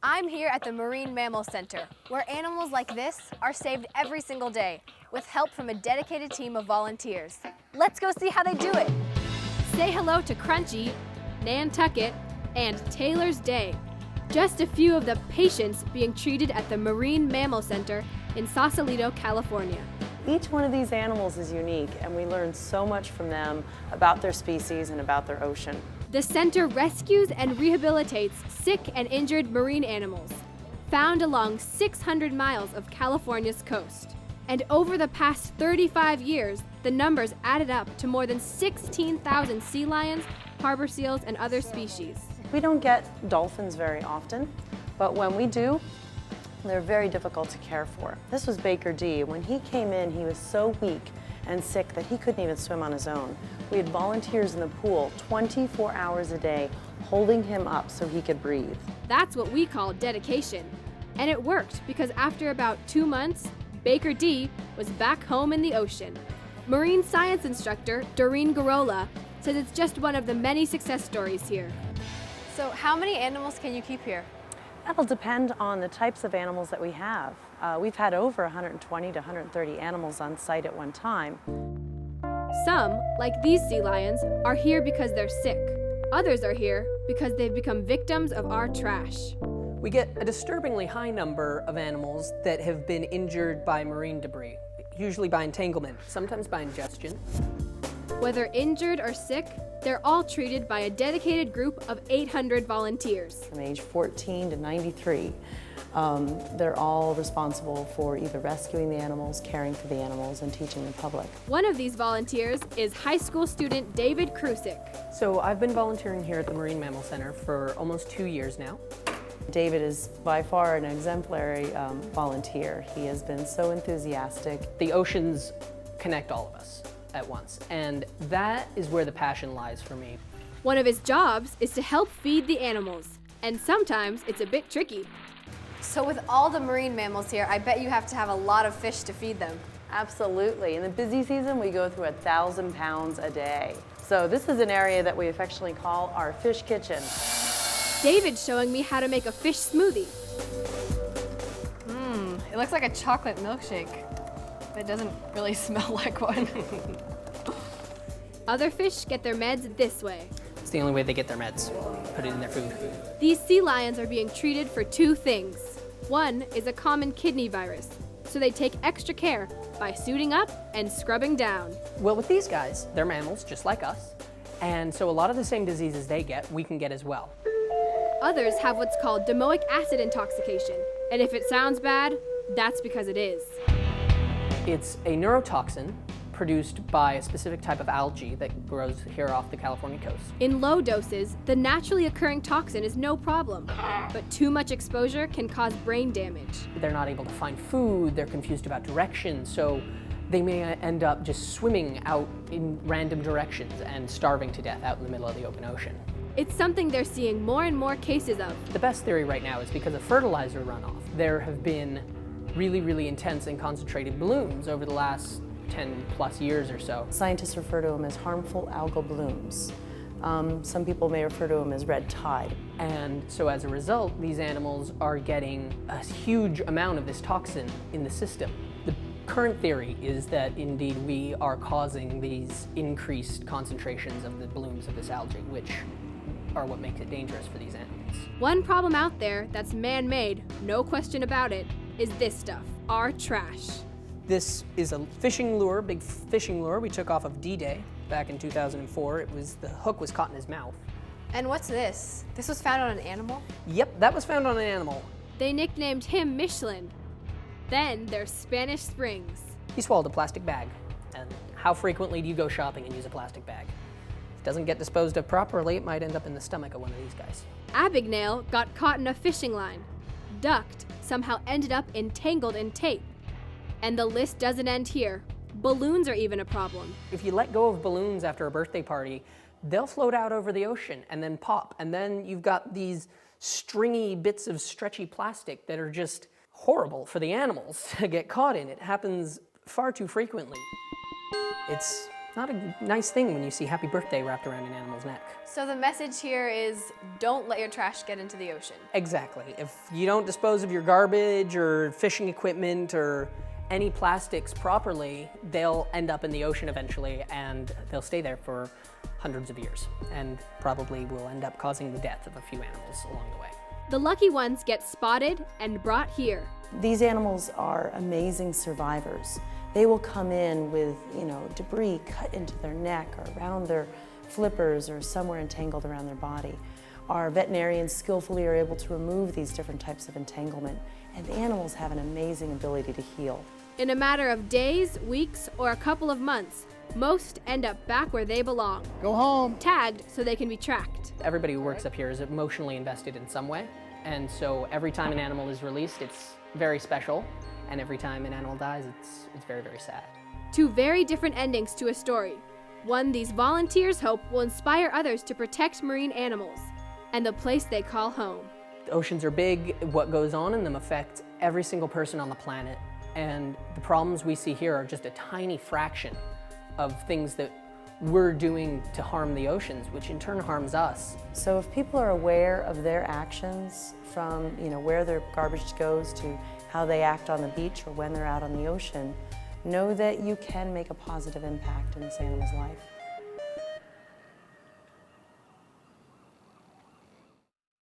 I'm here at the Marine Mammal Center, where animals like this are saved every single day, with help from a dedicated team of volunteers. Let's go see how they do it. Say hello to Crunchy, Nantucket, and Taylor's Day. Just a few of the patients being treated at the Marine Mammal Center in Sausalito, California. Each one of these animals is unique, and we learn so much from them about their species and about their ocean. The center rescues and rehabilitates sick and injured marine animals found along 600 miles of California's coast. And over the past 35 years, the numbers added up to more than 16,000 sea lions, harbor seals, and other species. We don't get dolphins very often, but when we do, they're very difficult to care for. This was Baker D. When he came in, he was so weak and sick that he couldn't even swim on his own. We had volunteers in the pool 24 hours a day holding him up so he could breathe. That's what we call dedication. And it worked because after about 2 months, Baker D was back home in the ocean. Marine science instructor Doreen Garola says it's just one of the many success stories here. So how many animals can you keep here? That'll depend on the types of animals that we have. We've had over 120 to 130 animals on site at one time. Some, like these sea lions, are here because they're sick. Others are here because they've become victims of our trash. We get a disturbingly high number of animals that have been injured by marine debris, usually by entanglement, sometimes by ingestion. Whether injured or sick, they're all treated by a dedicated group of 800 volunteers. From age 14 to 93, they're all responsible for either rescuing the animals, caring for the animals, and teaching the public. One of these volunteers is high school student David Krusik. So I've been volunteering here at the Marine Mammal Center for almost 2 years now. David is by far an exemplary volunteer. He has been so enthusiastic. The oceans connect all of us at once, and that is where the passion lies for me. One of his jobs is to help feed the animals, and sometimes it's a bit tricky. So with all the marine mammals here, I bet you have to have a lot of fish to feed them. Absolutely. In the busy season, we go through 1,000 pounds a day. So this is an area that we affectionately call our fish kitchen. David's showing me how to make a fish smoothie. It looks like a chocolate milkshake, but it doesn't really smell like one. Other fish get their meds this way. It's the only way they get their meds, put it in their food. These sea lions are being treated for 2 things. One is a common kidney virus, so they take extra care by suiting up and scrubbing down. Well, with these guys, they're mammals just like us, and so a lot of the same diseases they get, we can get as well. Others have what's called domoic acid intoxication, and if it sounds bad, that's because it is. It's a neurotoxin produced by a specific type of algae that grows here off the California coast. In low doses, the naturally occurring toxin is no problem, but too much exposure can cause brain damage. They're not able to find food, they're confused about direction, so they may end up just swimming out in random directions and starving to death out in the middle of the open ocean. It's something they're seeing more and more cases of. The best theory right now is because of fertilizer runoff. There have been really intense and concentrated blooms over the last 10 plus years or so. Scientists refer to them as harmful algal blooms. Some people may refer to them as red tide. And so as a result, these animals are getting a huge amount of this toxin in the system. The current theory is that indeed we are causing these increased concentrations of the blooms of this algae, which are what makes it dangerous for these animals. One problem out there that's man-made, no question about it, is this stuff, our trash. This is a fishing lure, big fishing lure we took off of D-Day back in 2004. The hook was caught in his mouth. And what's this? This was found on an animal? Yep, that was found on an animal. They nicknamed him Michelin. Then there's Spanish Springs. He swallowed a plastic bag. And how frequently do you go shopping and use a plastic bag? If it doesn't get disposed of properly, it might end up in the stomach of one of these guys. Abigail got caught in a fishing line, ducked, somehow ended up entangled in tape. And the list doesn't end here. Balloons are even a problem. If you let go of balloons after a birthday party, they'll float out over the ocean and then pop. And then you've got these stringy bits of stretchy plastic that are just horrible for the animals to get caught in. It happens far too frequently. It's not a nice thing when you see happy birthday wrapped around an animal's neck. So the message here is don't let your trash get into the ocean. Exactly. If you don't dispose of your garbage or fishing equipment or any plastics properly, they'll end up in the ocean eventually, and they'll stay there for hundreds of years, and probably will end up causing the death of a few animals along the way. The lucky ones get spotted and brought here. These animals are amazing survivors. They will come in with, debris cut into their neck or around their flippers or somewhere entangled around their body. Our veterinarians skillfully are able to remove these different types of entanglement, and the animals have an amazing ability to heal. In a matter of days, weeks, or a couple of months, most end up back where they belong. Go home. Tagged so they can be tracked. Everybody who works up here is emotionally invested in some way, and so every time an animal is released, it's very special, and every time an animal dies, it's very, very sad. Two very different endings to a story. One these volunteers hope will inspire others to protect marine animals, and the place they call home. The oceans are big. What goes on in them affects every single person on the planet, and the problems we see here are just a tiny fraction of things that we're doing to harm the oceans, which in turn harms us. So if people are aware of their actions from where their garbage goes to how they act on the beach or when they're out on the ocean, know that you can make a positive impact in this animal's life.